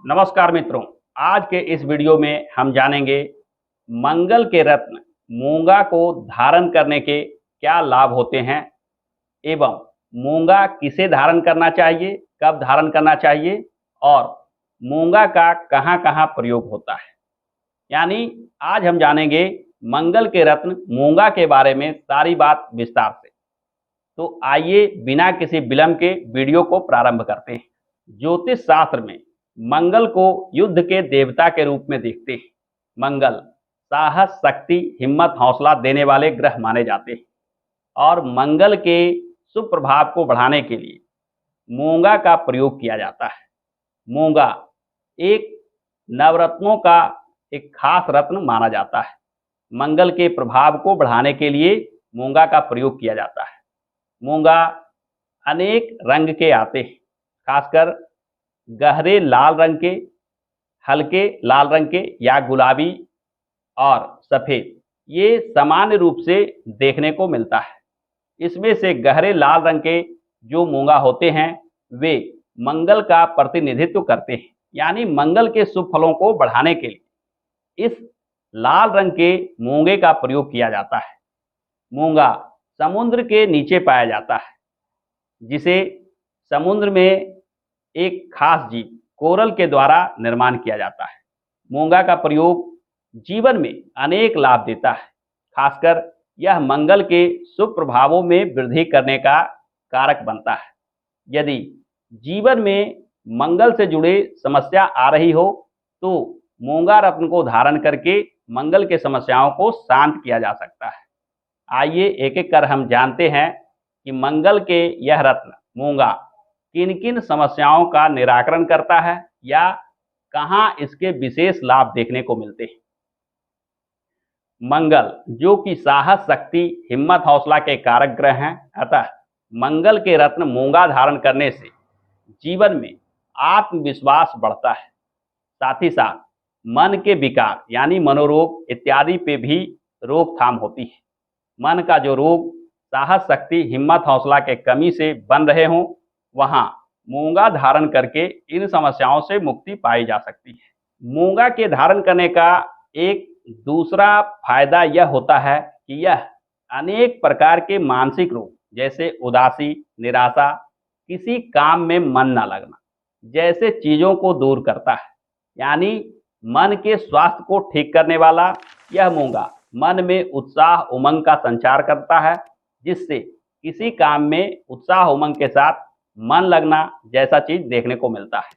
नमस्कार मित्रों, आज के इस वीडियो में हम जानेंगे मंगल के रत्न मूंगा को धारण करने के क्या लाभ होते हैं एवं मूंगा किसे धारण करना चाहिए, कब धारण करना चाहिए और मूंगा का कहां-कहां प्रयोग होता है। यानी आज हम जानेंगे मंगल के रत्न मूंगा के बारे में सारी बात विस्तार से। तो आइए बिना किसी विलंब के वीडियो को प्रारंभ करते हैं। ज्योतिष शास्त्र में मंगल को युद्ध के देवता के रूप में देखते हैं। मंगल साहस, शक्ति, हिम्मत, हौसला देने वाले ग्रह माने जाते हैं और मंगल के शुभ प्रभाव को बढ़ाने के लिए मूंगा का प्रयोग किया जाता है। मूंगा एक नवरत्नों का एक खास रत्न माना जाता है। मंगल के प्रभाव को बढ़ाने के लिए मूंगा का प्रयोग किया जाता है। मूंगा अनेक रंग के आते हैं, खासकर गहरे लाल रंग के, हल्के लाल रंग के या गुलाबी और सफ़ेद, ये सामान्य रूप से देखने को मिलता है। इसमें से गहरे लाल रंग के जो मूंगा होते हैं वे मंगल का प्रतिनिधित्व करते हैं, यानी मंगल के शुभ फलों को बढ़ाने के लिए इस लाल रंग के मूंगे का प्रयोग किया जाता है। मूंगा समुद्र के नीचे पाया जाता है, जिसे समुद्र में एक खास जीव कोरल के द्वारा निर्माण किया जाता है। मूंगा का प्रयोग जीवन में अनेक लाभ देता है, खासकर यह मंगल के शुभ प्रभावों में वृद्धि करने का कारक बनता है। यदि जीवन में मंगल से जुड़े समस्या आ रही हो तो मूंगा रत्न को धारण करके मंगल के समस्याओं को शांत किया जा सकता है। आइए एक एक कर हम जानते हैं कि मंगल के यह रत्न मूंगा किन किन समस्याओं का निराकरण करता है या कहां इसके विशेष लाभ देखने को मिलते हैं। मंगल जो कि साहस, शक्ति, हिम्मत, हौसला के कारक ग्रह हैं, अतः मंगल के रत्न मूंगा धारण करने से जीवन में आत्मविश्वास बढ़ता है। साथ ही साथ मन के विकार यानी मनोरोग इत्यादि पे भी रोकथाम होती है। मन का जो रोग साहस, शक्ति, हिम्मत, हौसला के कमी से बन रहे हों, वहां मूंगा धारण करके इन समस्याओं से मुक्ति पाई जा सकती है। मूंगा के धारण करने का एक दूसरा फायदा यह होता है कि यह अनेक प्रकार के मानसिक रोग जैसे उदासी, निराशा, किसी काम में मन न लगना जैसे चीजों को दूर करता है। यानी मन के स्वास्थ्य को ठीक करने वाला यह मूंगा मन में उत्साह, उमंग का संचार करता है, जिससे किसी काम में उत्साह, उमंग के साथ मन लगना जैसा चीज देखने को मिलता है।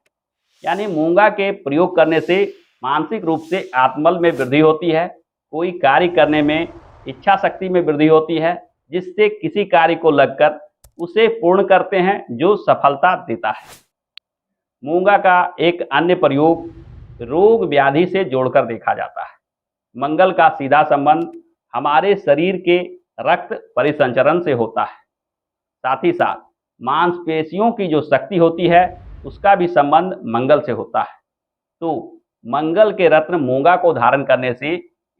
यानी मूंगा के प्रयोग करने से मानसिक रूप से आत्मबल में वृद्धि होती है, कोई कार्य करने में इच्छा शक्ति में वृद्धि होती है, जिससे किसी कार्य को लगकर उसे पूर्ण करते हैं जो सफलता देता है। मूंगा का एक अन्य प्रयोग रोग व्याधि से जोड़कर देखा जाता है। मंगल का सीधा संबंध हमारे शरीर के रक्त परिसंचरण से होता है। साथ ही साथ मांसपेशियों की जो शक्ति होती है उसका भी संबंध मंगल से होता है। तो मंगल के रत्न मूंगा को धारण करने से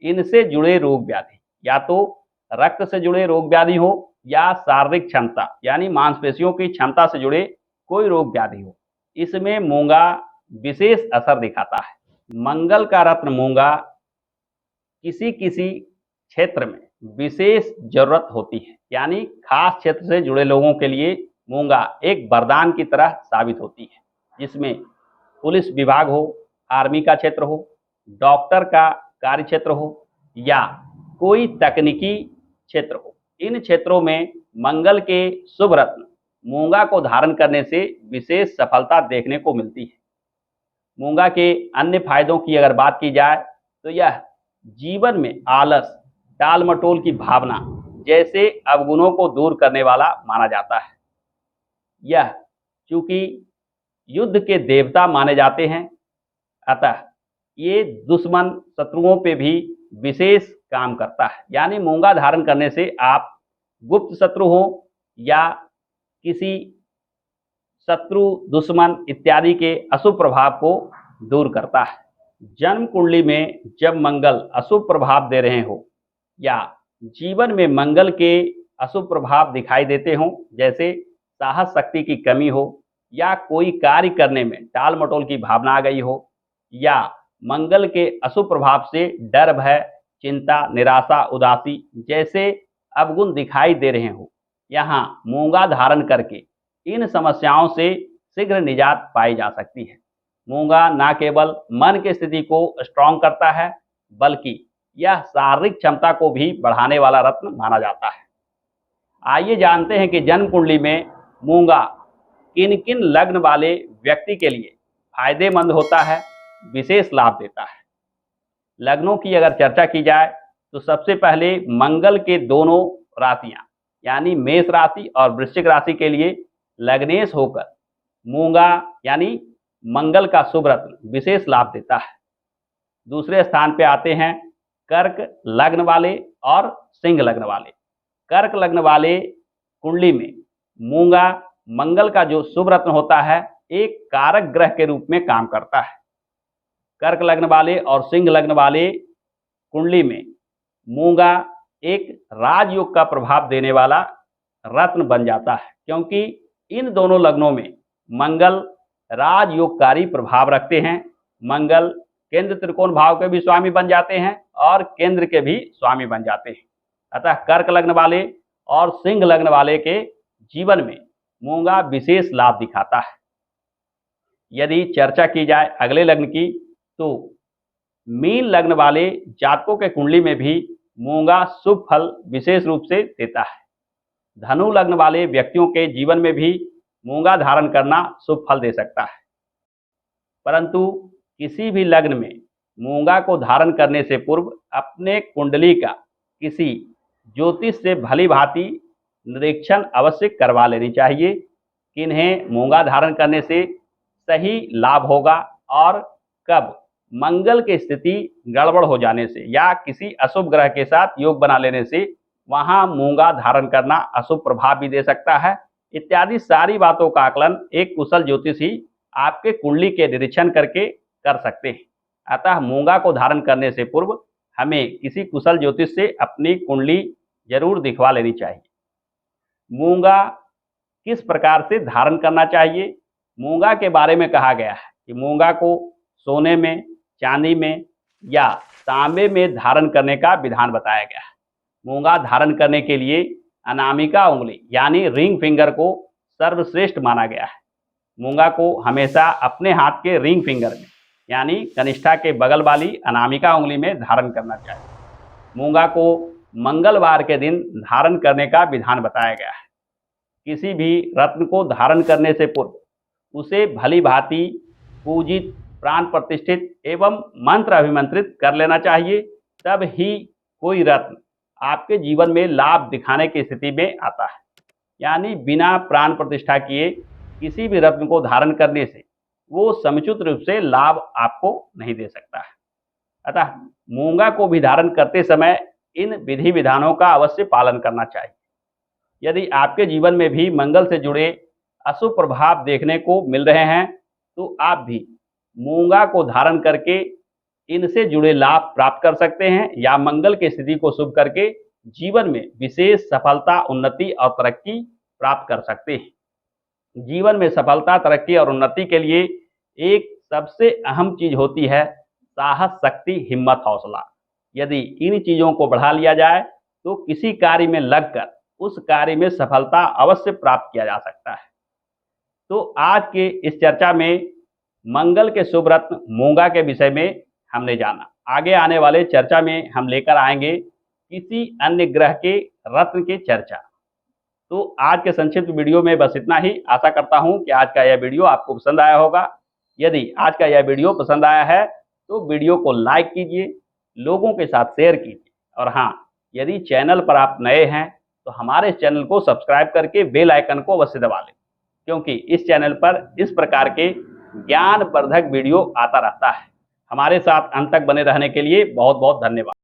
इनसे जुड़े रोग व्याधि, या तो रक्त से जुड़े रोग व्याधि हो या शारीरिक क्षमता यानी मांसपेशियों की क्षमता से जुड़े कोई रोग व्याधि हो, इसमें मूंगा विशेष असर दिखाता है। मंगल का रत्न मूंगा किसी किसी क्षेत्र में विशेष जरूरत होती है, यानी खास क्षेत्र से जुड़े लोगों के लिए मूंगा एक वरदान की तरह साबित होती है, जिसमें पुलिस विभाग हो, आर्मी का क्षेत्र हो, डॉक्टर का कार्य क्षेत्र हो या कोई तकनीकी क्षेत्र हो। इन क्षेत्रों में मंगल के शुभ रत्न मूंगा को धारण करने से विशेष सफलता देखने को मिलती है। मूंगा के अन्य फायदों की अगर बात की जाए तो यह जीवन में आलस, टाल मटोल की भावना जैसे अवगुणों को दूर करने वाला माना जाता है। यह चूंकि युद्ध के देवता माने जाते हैं, अतः ये दुश्मन शत्रुओं पे भी विशेष काम करता है। यानी मूंगा धारण करने से आप गुप्त शत्रु हो या किसी शत्रु, दुश्मन इत्यादि के अशुभ प्रभाव को दूर करता है। जन्म कुंडली में जब मंगल अशुभ प्रभाव दे रहे हो या जीवन में मंगल के अशुभ प्रभाव दिखाई देते हों, जैसे साहस, शक्ति की कमी हो या कोई कार्य करने में टाल मटोल की भावना आ गई हो, या मंगल के अशुभ प्रभाव से डर, भय, चिंता, निराशा, उदासी जैसे अवगुण दिखाई दे रहे हो, यहाँ मूंगा धारण करके इन समस्याओं से शीघ्र निजात पाई जा सकती है। मूंगा न केवल मन की स्थिति को स्ट्रांग करता है, बल्कि यह शारीरिक क्षमता को भी बढ़ाने वाला रत्न माना जाता है। आइए जानते हैं कि जन्म कुंडली में मूंगा किन किन लग्न वाले व्यक्ति के लिए फायदेमंद होता है, विशेष लाभ देता है। लग्नों की अगर चर्चा की जाए तो सबसे पहले मंगल के दोनों राशियां यानी मेष राशि और वृश्चिक राशि के लिए लग्नेश होकर मूंगा यानी मंगल का शुभ रत्न विशेष लाभ देता है। दूसरे स्थान पे आते हैं कर्क लग्न वाले और सिंह लग्न वाले। कर्क लग्न वाले कुंडली में मूंगा मंगल का जो शुभ रत्न होता है एक कारक ग्रह के रूप में काम करता है। कर्क लग्न वाले और सिंह लग्न वाले कुंडली में मूंगा एक राजयोग का प्रभाव देने वाला रत्न बन जाता है, क्योंकि इन दोनों लग्नों में मंगल राजयोगकारी प्रभाव रखते हैं। मंगल केंद्र त्रिकोण भाव के भी स्वामी बन जाते हैं और केंद्र के भी स्वामी बन जाते हैं। अतः कर्क लग्न वाले और सिंह लग्न वाले के जीवन में मूंगा विशेष लाभ दिखाता है। यदि चर्चा की जाए अगले लग्न की तो मीन लग्न वाले जातकों के कुंडली में भी मूंगा शुभ फल विशेष रूप से देता है। धनु लग्न वाले व्यक्तियों के जीवन में भी मूंगा धारण करना शुभ फल दे सकता है, परंतु किसी भी लग्न में मूंगा को धारण करने से पूर्व अपने कुंडली का किसी ज्योतिष से भली भांति निरीक्षण अवश्य करवा लेनी चाहिए कि इन्हें मूंगा धारण करने से सही लाभ होगा और कब मंगल की स्थिति गड़बड़ हो जाने से या किसी अशुभ ग्रह के साथ योग बना लेने से वहां मूंगा धारण करना अशुभ प्रभाव भी दे सकता है। इत्यादि सारी बातों का आकलन एक कुशल ज्योतिषी आपके कुंडली के निरीक्षण करके कर सकते हैं। अतः मूंगा को धारण करने से पूर्व हमें किसी कुशल ज्योतिष से अपनी कुंडली जरूर दिखवा लेनी चाहिए। मूंगा किस प्रकार से धारण करना चाहिए? मूंगा के बारे में कहा गया है कि मूंगा को सोने में, चांदी में या तांबे में धारण करने का विधान बताया गया है। मूंगा धारण करने के लिए अनामिका उंगली यानी रिंग फिंगर को सर्वश्रेष्ठ माना गया है। मूंगा को हमेशा अपने हाथ के रिंग फिंगर में यानी कनिष्ठा के बगल वाली अनामिका उंगली में धारण करना चाहिए। मूंगा को मंगलवार के दिन धारण करने का विधान बताया गया है। किसी भी रत्न को धारण करने से पूर्व उसे भली भांति पूजित, प्राण प्रतिष्ठित एवं मंत्र अभिमंत्रित कर लेना चाहिए, तब ही कोई रत्न आपके जीवन में लाभ दिखाने की स्थिति में आता है। यानी बिना प्राण प्रतिष्ठा किए किसी भी रत्न को धारण करने से वो समुचित रूप से लाभ आपको नहीं दे सकता है। अतः मूंगा को भी धारण करते समय इन विधि विधानों का अवश्य पालन करना चाहिए। यदि आपके जीवन में भी मंगल से जुड़े अशुभ प्रभाव देखने को मिल रहे हैं तो आप भी मूंगा को धारण करके इनसे जुड़े लाभ प्राप्त कर सकते हैं या मंगल की स्थिति को शुभ करके जीवन में विशेष सफलता, उन्नति और तरक्की प्राप्त कर सकते हैं। जीवन में सफलता, तरक्की और उन्नति के लिए एक सबसे अहम चीज होती है साहस, शक्ति, हिम्मत, हौसला। यदि इन चीजों को बढ़ा लिया जाए तो किसी कार्य में लगकर उस कार्य में सफलता अवश्य प्राप्त किया जा सकता है। तो आज के इस चर्चा में मंगल के शुभ रत्न मूंगा के विषय में हमने जाना। आगे आने वाले चर्चा में हम लेकर आएंगे किसी अन्य ग्रह के रत्न की चर्चा। तो आज के संक्षिप्त वीडियो में बस इतना ही। आशा करता हूं कि आज का यह वीडियो आपको पसंद आया होगा। यदि आज का यह वीडियो पसंद आया है तो वीडियो को लाइक कीजिए, लोगों के साथ शेयर कीजिए, और हाँ, यदि चैनल पर आप नए हैं तो हमारे चैनल को सब्सक्राइब करके बेल आइकन को अवश्य दबा लें, क्योंकि इस चैनल पर इस प्रकार के ज्ञानवर्धक वीडियो आता रहता है। हमारे साथ अंत तक बने रहने के लिए बहुत बहुत धन्यवाद।